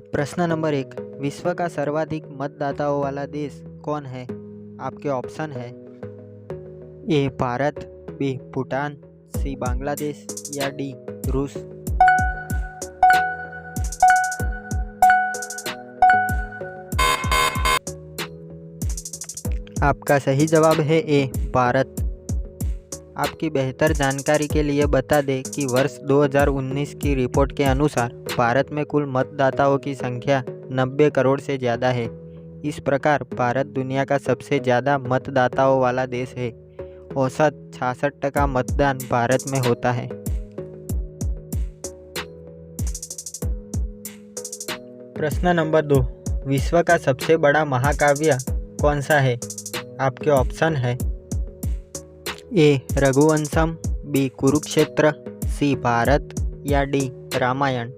प्रश्न नंबर 1। विश्व का सर्वाधिक मतदाताओं वाला देश कौन है? आपके ऑप्शन है ए भारत, बी भूटान, सी बांग्लादेश या डी रूस। आपका सही जवाब है ए भारत। आपकी बेहतर जानकारी के लिए बता दें कि वर्ष 2019 की रिपोर्ट के अनुसार भारत में कुल मतदाताओं की संख्या 90 करोड़ से ज़्यादा है। इस प्रकार भारत दुनिया का सबसे ज़्यादा मतदाताओं वाला देश है। औसत 66% मतदान भारत में होता है। प्रश्न नंबर 2। विश्व का सबसे बड़ा महाकाव्य कौन सा है? आपके ऑप्शन है ए रघुवंशम, बी कुरुक्षेत्र, सी भारत या डी रामायण।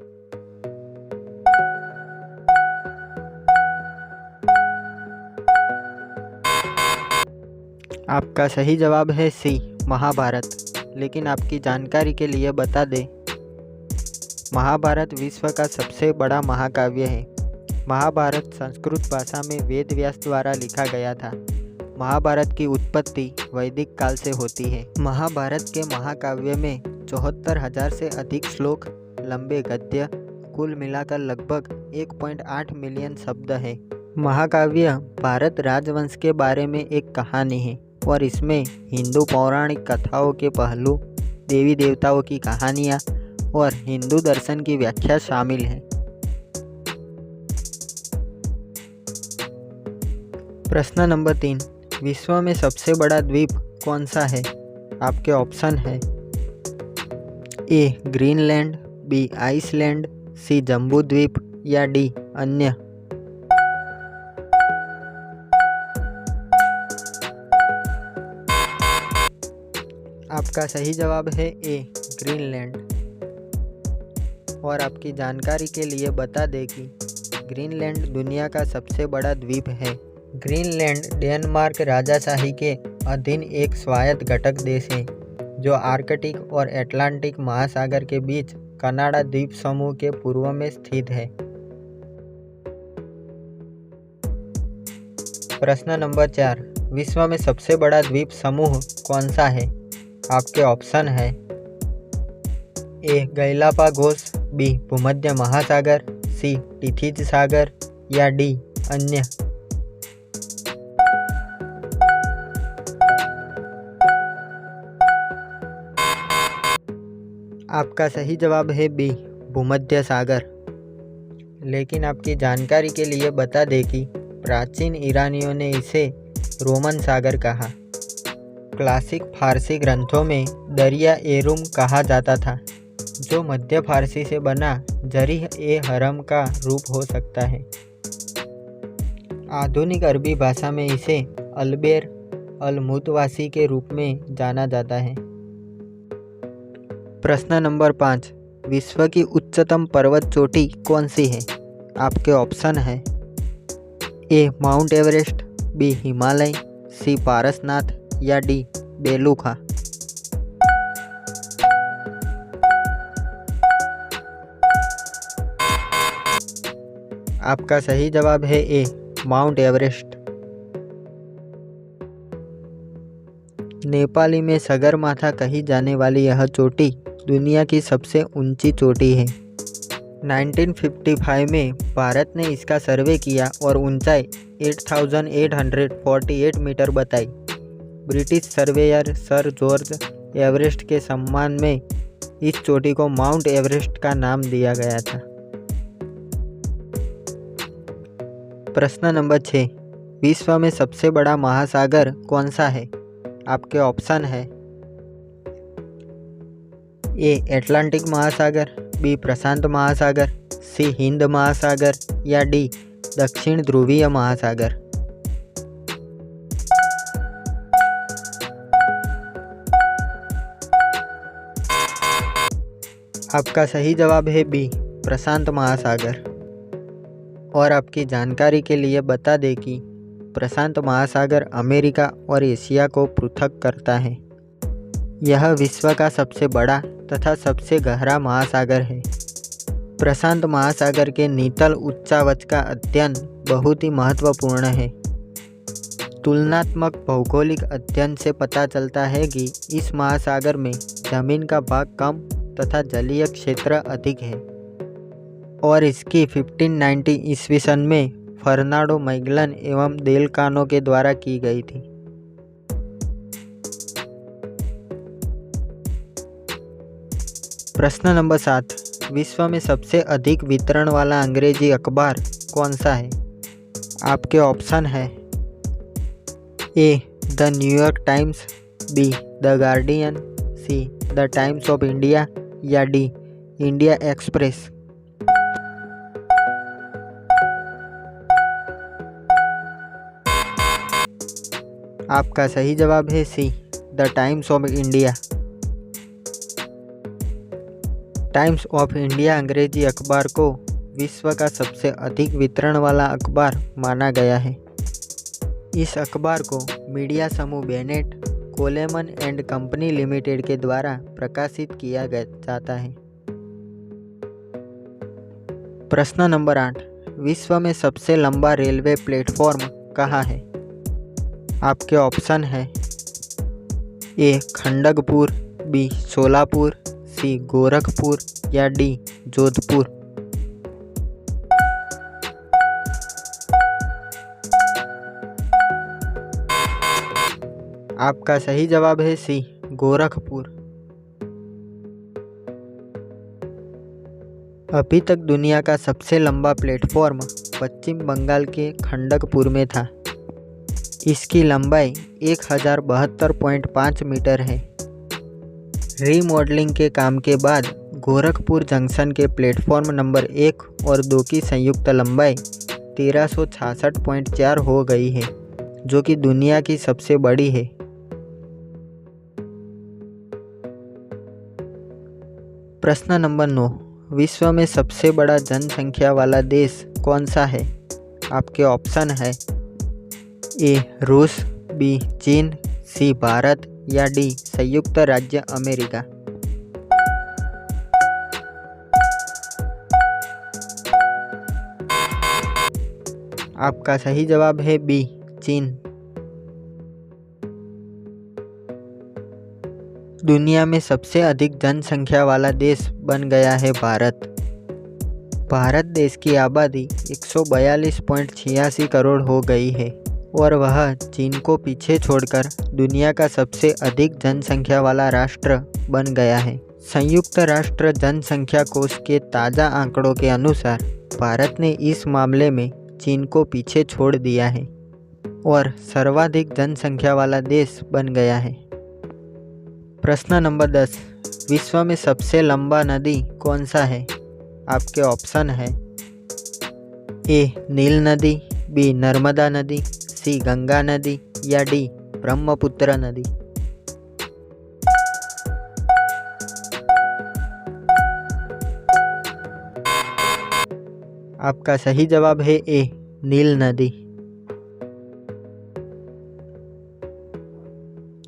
आपका सही जवाब है सी महाभारत। लेकिन आपकी जानकारी के लिए बता दें, महाभारत विश्व का सबसे बड़ा महाकाव्य है। महाभारत संस्कृत भाषा में वेद व्यास द्वारा लिखा गया था। महाभारत की उत्पत्ति वैदिक काल से होती है। महाभारत के महाकाव्य में 74,000 से अधिक श्लोक, लंबे गद्य, कुल मिलाकर लगभग 1.8 मिलियन शब्द है। महाकाव्य भारत राजवंश के बारे में एक कहानी है और इसमें हिंदू पौराणिक कथाओं के पहलू, देवी देवताओं की कहानियाँ और हिंदू दर्शन की व्याख्या शामिल है। प्रश्न नंबर 3। विश्व में सबसे बड़ा द्वीप कौन सा है? आपके ऑप्शन है ए ग्रीनलैंड, बी आइसलैंड, सी जम्बू द्वीप या डी अन्य। आपका सही जवाब है ए ग्रीनलैंड। और आपकी जानकारी के लिए बता दें कि ग्रीनलैंड दुनिया का सबसे बड़ा द्वीप है। ग्रीनलैंड डेनमार्क राजाशाही के अधीन एक स्वायत्त घटक देश है जो आर्कटिक और अटलांटिक महासागर के बीच कनाडा द्वीप समूह के पूर्व में स्थित है। प्रश्न नंबर 4। विश्व में सबसे बड़ा द्वीप समूह कौन सा है? आपके ऑप्शन है ए गैलापागोस, बी भूमध्य महासागर, सी टिथिज सागर या डी अन्य। आपका सही जवाब है बी भूमध्य सागर। लेकिन आपकी जानकारी के लिए बता दें कि प्राचीन ईरानियों ने इसे रोमन सागर कहा। क्लासिक फारसी ग्रंथों में दरिया एरुम कहा जाता था, जो मध्य फारसी से बना जरीह ए हरम का रूप हो सकता है। आधुनिक अरबी भाषा में इसे अलबेर अल मुतवासी के रूप में जाना जाता है। प्रश्न नंबर 5। विश्व की उच्चतम पर्वत चोटी कौन सी है? आपके ऑप्शन है ए माउंट एवरेस्ट, बी हिमालय, सी पारसनाथ या डी बेलूखा। आपका सही जवाब है ए माउंट एवरेस्ट। नेपाली में सगरमाथा कही जाने वाली यह चोटी दुनिया की सबसे ऊंची चोटी है। 1955 में भारत ने इसका सर्वे किया और ऊंचाई 8,848 मीटर बताई। British surveyor sir George Everest के सम्मान में इस चोटी को माउंट एवरेस्ट का नाम दिया गया था। प्रश्न नंबर 6। विश्व में सबसे बड़ा महासागर कौन सा है? आपके ऑप्शन है ए अटलांटिक महासागर, बी प्रशांत महासागर, सी हिंद महासागर या डी दक्षिण ध्रुवीय महासागर। आपका सही जवाब है बी प्रशांत महासागर। और आपकी जानकारी के लिए बता दें कि प्रशांत महासागर अमेरिका और एशिया को पृथक करता है। यह विश्व का सबसे बड़ा तथा सबसे गहरा महासागर है। प्रशांत महासागर के नीतल उच्चावच का अध्ययन बहुत ही महत्वपूर्ण है। तुलनात्मक भौगोलिक अध्ययन से पता चलता है कि इस महासागर में जमीन का भाग कम तथा जलीय क्षेत्र अधिक है और इसकी 1590 ईस्वी सन में फर्नांडो मैगलन एवं देल कानो के द्वारा की गई थी। प्रश्न नंबर 7, विश्व में सबसे अधिक वितरण वाला अंग्रेजी अखबार कौन सा है? आपके ऑप्शन है A the New York Times, B the Guardian, C the Times of India या डी इंडिया एक्सप्रेस। आपका सही जवाब है C the Times of India. Times of India अंग्रेजी अखबार को विश्व का सबसे अधिक वितरण वाला अखबार माना गया है। इस अखबार को मीडिया समूह बेनेट, कोलेमन एंड कंपनी लिमिटेड के द्वारा प्रकाशित किया जाता है। प्रश्न नंबर 8, विश्व में सबसे लंबा रेलवे प्लेटफॉर्म कहाँ है? आपके ऑप्शन है ए खंडगपुर, बी सोलापुर, सी गोरखपुर या डी जोधपुर। आपका सही जवाब है सी गोरखपुर। अभी तक दुनिया का सबसे लंबा प्लेटफॉर्म पश्चिम बंगाल के खंडगपुर में था। इसकी लंबाई 1072.5 मीटर है। रीमॉडलिंग के काम के बाद गोरखपुर जंक्शन के प्लेटफॉर्म नंबर 1 और 2 की संयुक्त लंबाई 1366.4 हो गई है, जो कि दुनिया की सबसे बड़ी है। प्रश्न नंबर 9, विश्व में सबसे बड़ा जनसंख्या वाला देश कौन सा है? आपके ऑप्शन है ए रूस, बी चीन, सी भारत या डी संयुक्त राज्य अमेरिका। आपका सही जवाब है बी चीन। दुनिया में सबसे अधिक जनसंख्या वाला देश बन गया है भारत। भारत देश की आबादी 142.86 करोड़ हो गई है और वह चीन को पीछे छोड़कर दुनिया का सबसे अधिक जनसंख्या वाला राष्ट्र बन गया है। संयुक्त राष्ट्र जनसंख्या कोष के ताज़ा आंकड़ों के अनुसार भारत ने इस मामले में चीन को पीछे छोड़ दिया है और सर्वाधिक जनसंख्या वाला देश बन गया है। प्रश्न नंबर 10, विश्व में सबसे लंबा नदी कौन सा है? आपके ऑप्शन है ए नील नदी, बी नर्मदा नदी, सी गंगा नदी या डी ब्रह्मपुत्र नदी। आपका सही जवाब है ए नील नदी।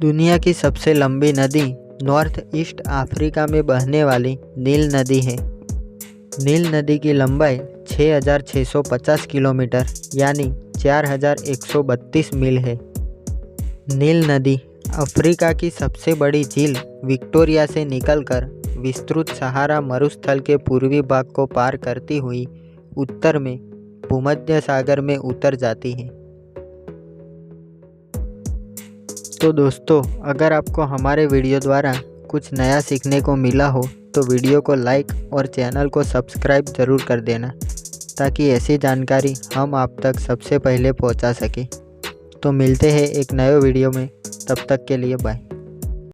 दुनिया की सबसे लंबी नदी नॉर्थ ईस्ट अफ्रीका में बहने वाली नील नदी है। नील नदी की लंबाई 6650 किलोमीटर यानी 4132 मील है। नील नदी अफ्रीका की सबसे बड़ी झील विक्टोरिया से निकलकर विस्तृत सहारा मरुस्थल के पूर्वी भाग को पार करती हुई उत्तर में भूमध्य सागर में उतर जाती है। तो दोस्तों, अगर आपको हमारे वीडियो द्वारा कुछ नया सीखने को मिला हो तो वीडियो को लाइक और चैनल को सब्सक्राइब ज़रूर कर देना, ताकि ऐसी जानकारी हम आप तक सबसे पहले पहुंचा सकें। तो मिलते हैं एक नए वीडियो में, तब तक के लिए बाय।